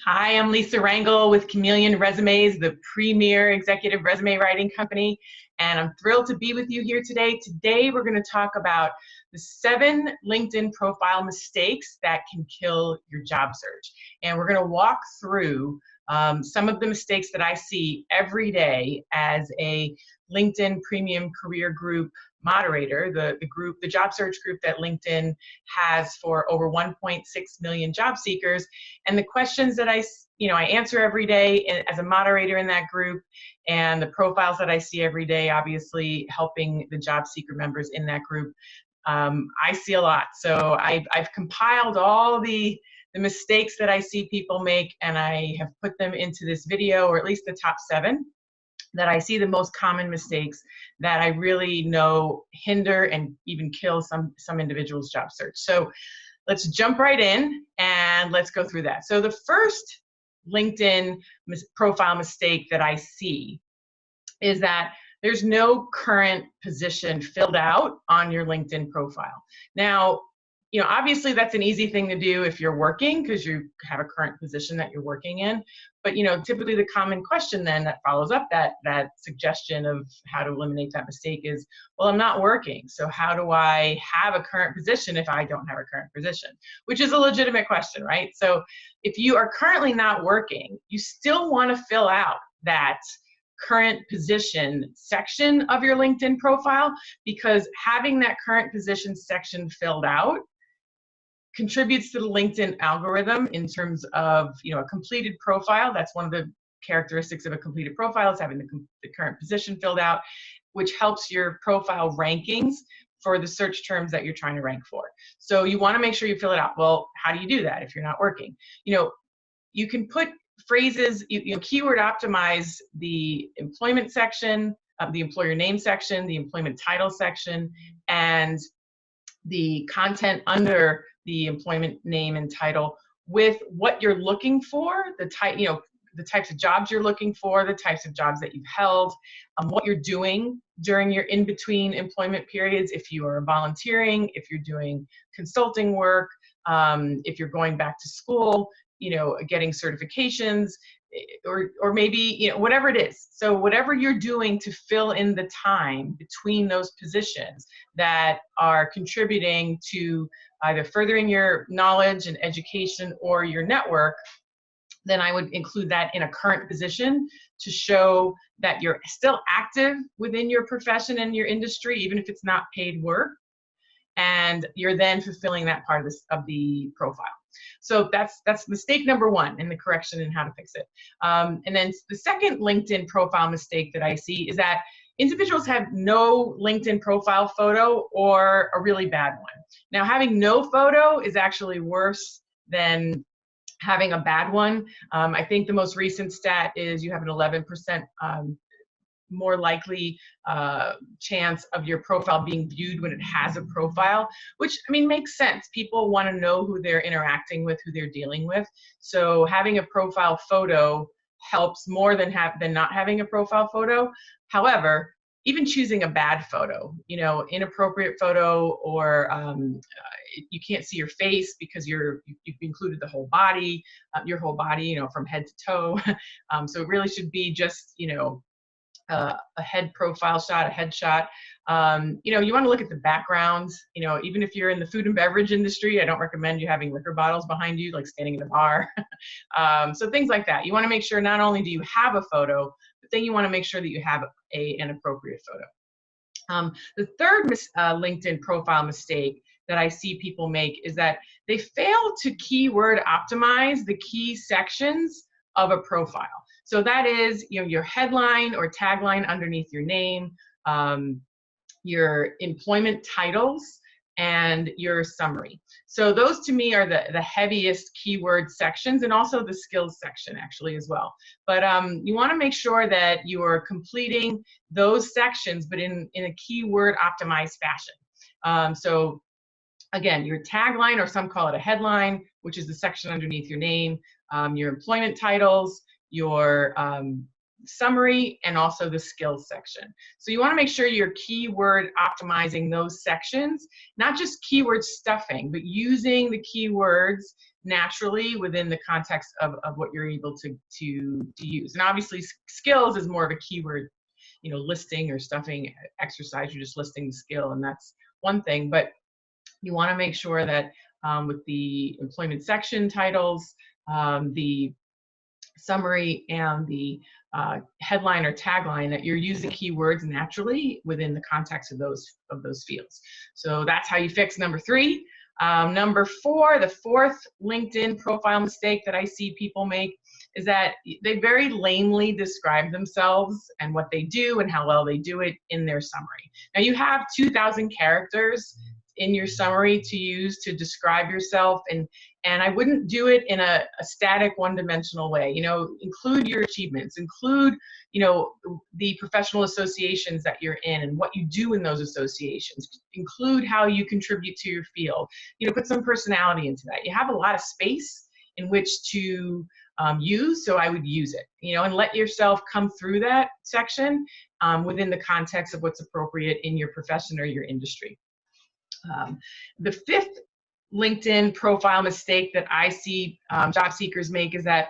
Hi, I'm Lisa Rangel with Chameleon Resumes, the premier executive resume writing company, and I'm thrilled to be with you here today. Today, we're going to talk about the 7 LinkedIn profile mistakes that can kill your job search. And we're going to walk through some of the mistakes that I see every day as a LinkedIn Premium Career Group moderator, the job search group that LinkedIn has for over 1.6 million job seekers. And the questions that I answer every day as a moderator in that group, and the profiles that I see every day, obviously helping the job seeker members in that group, I see a lot. So I've compiled all the mistakes that I see people make, and I have put them into this video, or at least the top 7 that I see the most common mistakes that I really know hinder and even kill some individuals' job search. So let's jump right in and let's go through that. So the first LinkedIn profile mistake that I see is that there's no current position filled out on your LinkedIn profile. Now, obviously that's an easy thing to do if you're working because you have a current position that you're working in. But, typically the common question then that follows up that suggestion of how to eliminate that mistake is, well, I'm not working. So how do I have a current position if I don't have a current position? Which is a legitimate question, right? So if you are currently not working, you still want to fill out that current position section of your LinkedIn profile, because having that current position section filled out contributes to the LinkedIn algorithm in terms of, a completed profile. That's one of the characteristics of a completed profile, is having the current position filled out, which helps your profile rankings for the search terms that you're trying to rank for. So you want to make sure you fill it out. Well, how do you do that if you're not working? You can put phrases, keyword optimize the employment section, the employer name section, the employment title section, and the content under the employment name and title with what you're looking for, the types of jobs you're looking for, the types of jobs that you've held, what you're doing during your in-between employment periods, if you are volunteering, if you're doing consulting work, if you're going back to school, getting certifications, or maybe, whatever it is. So whatever you're doing to fill in the time between those positions that are contributing to either furthering your knowledge and education or your network, then I would include that in a current position to show that you're still active within your profession and your industry, even if it's not paid work, and you're then fulfilling that part of the profile. So that's mistake number 1 in the correction and how to fix it. And then the second LinkedIn profile mistake that I see is that individuals have no LinkedIn profile photo or a really bad one. Now, having no photo is actually worse than having a bad one. I think the most recent stat is you have an 11% more likely chance of your profile being viewed when it has a profile, which, makes sense. People want to know who they're interacting with, who they're dealing with. So having a profile photo helps more than not having a profile photo. However, even choosing a bad photo, inappropriate photo, or you can't see your face because you've included the whole body, your whole body, from head to toe. So it really should be just, a head profile shot, a headshot. You want to look at the background. Even if you're in the food and beverage industry, I don't recommend you having liquor bottles behind you, like standing in a bar. So things like that. You want to make sure not only do you have a photo, but then you want to make sure that you have an appropriate photo. The third LinkedIn profile mistake that I see people make is that they fail to keyword optimize the key sections of a profile. So that is, your headline or tagline underneath your name, your employment titles, and your summary. So those to me are the heaviest keyword sections, and also the skills section actually as well. But you want to make sure that you are completing those sections, but in a keyword optimized fashion. So again, your tagline, or some call it a headline, which is the section underneath your name, your employment titles, your summary, and also the skills section. So you want to make sure you're keyword optimizing those sections, not just keyword stuffing, but using the keywords naturally within the context of what you're able to use. And obviously skills is more of a keyword, listing or stuffing exercise. You're just listing the skill, and that's one thing. But you want to make sure that with the employment section titles, the summary, and the headline or tagline, that you're using keywords naturally within the context of those fields. So that's how you fix number 3. Number 4, the fourth LinkedIn profile mistake that I see people make is that they very lamely describe themselves and what they do and how well they do it in their summary. Now you have 2,000 characters in your summary to use to describe yourself, and I wouldn't do it in a static, one-dimensional way. Include your achievements, include the professional associations that you're in and what you do in those associations, include how you contribute to your field, put some personality into that. You have a lot of space in which to use, so I would use it, and let yourself come through that section within the context of what's appropriate in your profession or your industry. The 5th LinkedIn profile mistake that I see job seekers make is that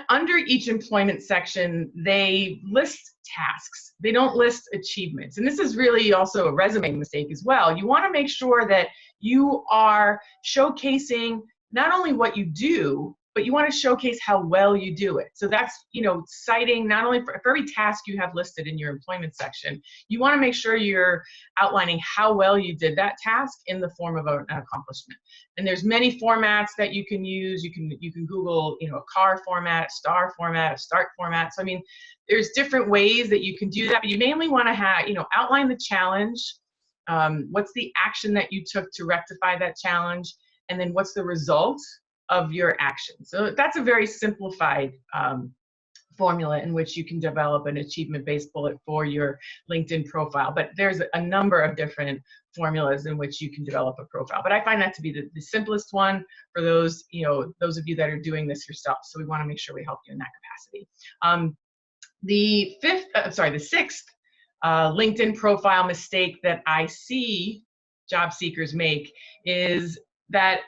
under each employment section, they list tasks. They don't list achievements. And this is really also a resume mistake as well. You want to make sure that you are showcasing not only what you do, but you want to showcase how well you do it. So that's, citing not only for every task you have listed in your employment section, you want to make sure you're outlining how well you did that task in the form of an accomplishment. And there's many formats that you can use. You can Google, a CAR format, a STAR format, a START format. So, there's different ways that you can do that, but you mainly want to have, outline the challenge. What's the action that you took to rectify that challenge? And then what's the result of your action? So that's a very simplified formula in which you can develop an achievement-based bullet for your LinkedIn profile. But there's a number of different formulas in which you can develop a profile. But I find that to be the simplest one for those, those of you that are doing this yourself. So we want to make sure we help you in that capacity. The 6th LinkedIn profile mistake that I see job seekers make is that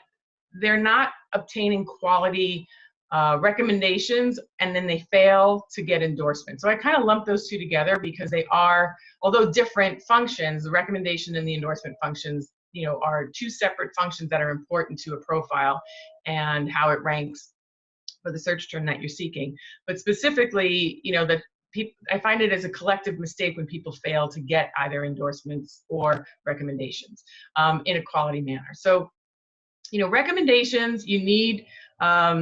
they're not obtaining quality recommendations, and then they fail to get endorsements. So I kind of lump those two together because they are, although different functions, the recommendation and the endorsement functions, are two separate functions that are important to a profile and how it ranks for the search term that you're seeking. But specifically, I find it as a collective mistake when people fail to get either endorsements or recommendations in a quality manner. So, recommendations, you need, a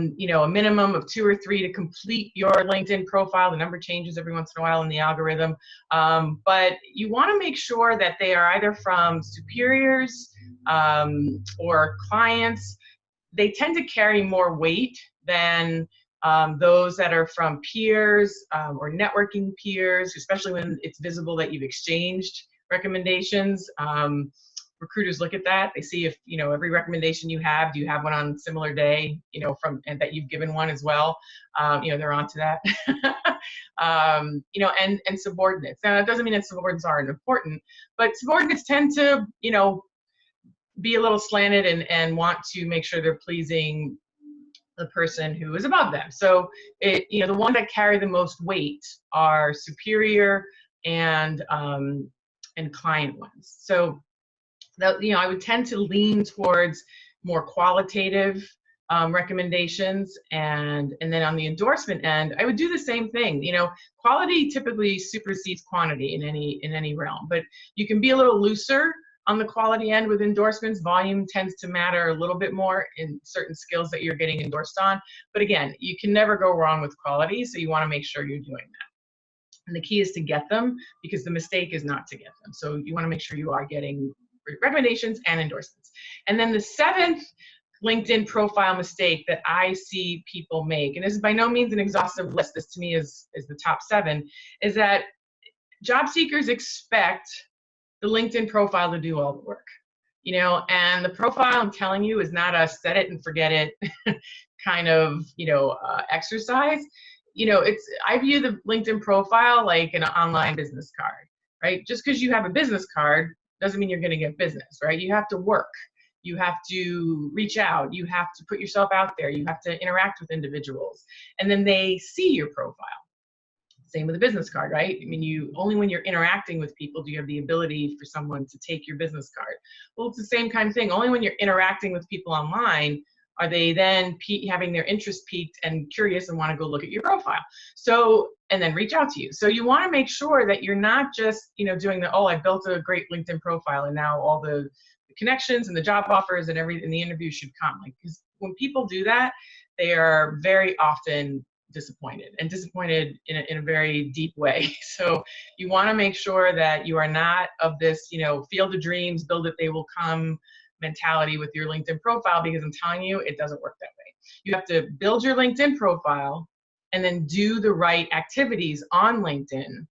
minimum of 2 or 3 to complete your LinkedIn profile. The number changes every once in a while in the algorithm. But you want to make sure that they are either from superiors or clients. They tend to carry more weight than those that are from peers or networking peers, especially when it's visible that you've exchanged recommendations. Recruiters look at that. They see if, every recommendation you have, do you have one on similar day, and that you've given one as well. They're onto that. And subordinates. Now, that doesn't mean that subordinates aren't important, but subordinates tend to, be a little slanted and want to make sure they're pleasing the person who is above them. So, the ones that carry the most weight are superior and client ones. So, I would tend to lean towards more qualitative recommendations, and then on the endorsement end, I would do the same thing. Quality typically supersedes quantity in any realm, but you can be a little looser on the quality end with endorsements. Volume tends to matter a little bit more in certain skills that you're getting endorsed on. But again, you can never go wrong with quality, so you want to make sure you're doing that. And the key is to get them, because the mistake is not to get them. So you want to make sure you are getting recommendations and endorsements. And then the 7th LinkedIn profile mistake that I see people make, and this is by no means an exhaustive list, this to me is the top 7, is that job seekers expect the LinkedIn profile to do all the work. And the profile, I'm telling you, is not a set it and forget it kind of, exercise. I view the LinkedIn profile like an online business card, right? Just because you have a business card doesn't mean you're going to get business, right? You have to work. You have to reach out. You have to put yourself out there. You have to interact with individuals. And then they see your profile. Same with a business card, right? I mean, only when you're interacting with people do you have the ability for someone to take your business card. Well, it's the same kind of thing. Only when you're interacting with people online are they then having their interest piqued and curious and want to go look at your profile. So, and then reach out to you. So you want to make sure that you're not just, doing the, oh, I built a great LinkedIn profile and now all the connections and the job offers and everything, the interview should come. Like, because when people do that, they are very often disappointed in a very deep way. So you want to make sure that you are not of this, field of dreams, build it, they will come mentality with your LinkedIn profile, because I'm telling you, it doesn't work that way. You have to build your LinkedIn profile and then do the right activities on LinkedIn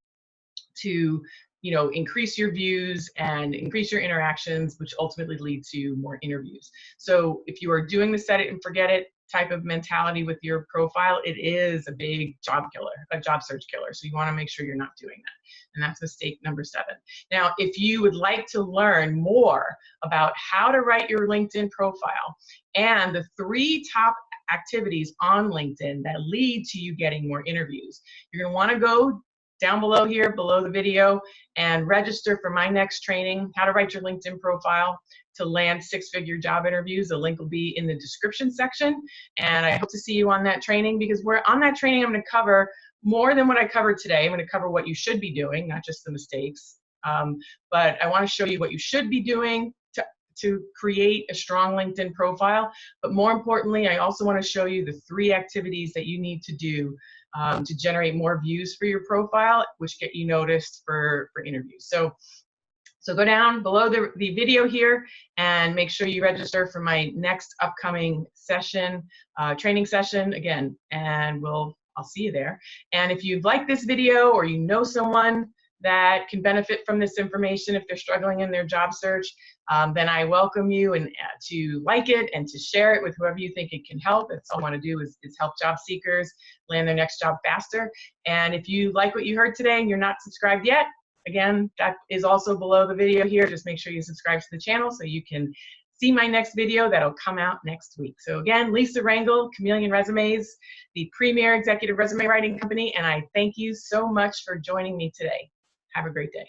to increase your views and increase your interactions, which ultimately lead to more interviews. So if you are doing the set it and forget it type of mentality with your profile, it is a big job killer, a job search killer. So you want to make sure you're not doing that. And that's mistake number 7. Now, if you would like to learn more about how to write your LinkedIn profile and the 3 top activities on LinkedIn that lead to you getting more interviews, you're going to want to go down below here, below the video, and register for my next training, how to write your LinkedIn profile to land 6-figure job interviews. The link will be in the description section, and I hope to see you on that training, because on that training, I'm going to cover more than what I covered today. I'm going to cover what you should be doing, not just the mistakes, but I want to show you what you should be doing to create a strong LinkedIn profile. But more importantly, I also want to show you the 3 activities that you need to do to generate more views for your profile, which get you noticed for interviews. So go down below the video here and make sure you register for my next upcoming session, training session again, and I'll see you there. And if you've liked this video, or you know someone that can benefit from this information if they're struggling in their job search, then I welcome you to like it and to share it with whoever you think it can help. That's all I want to do is help job seekers land their next job faster. And if you like what you heard today and you're not subscribed yet, again, that is also below the video here. Just make sure you subscribe to the channel so you can see my next video that'll come out next week. So again, Lisa Rangel, Chameleon Resumes, the premier executive resume writing company, and I thank you so much for joining me today. Have a great day.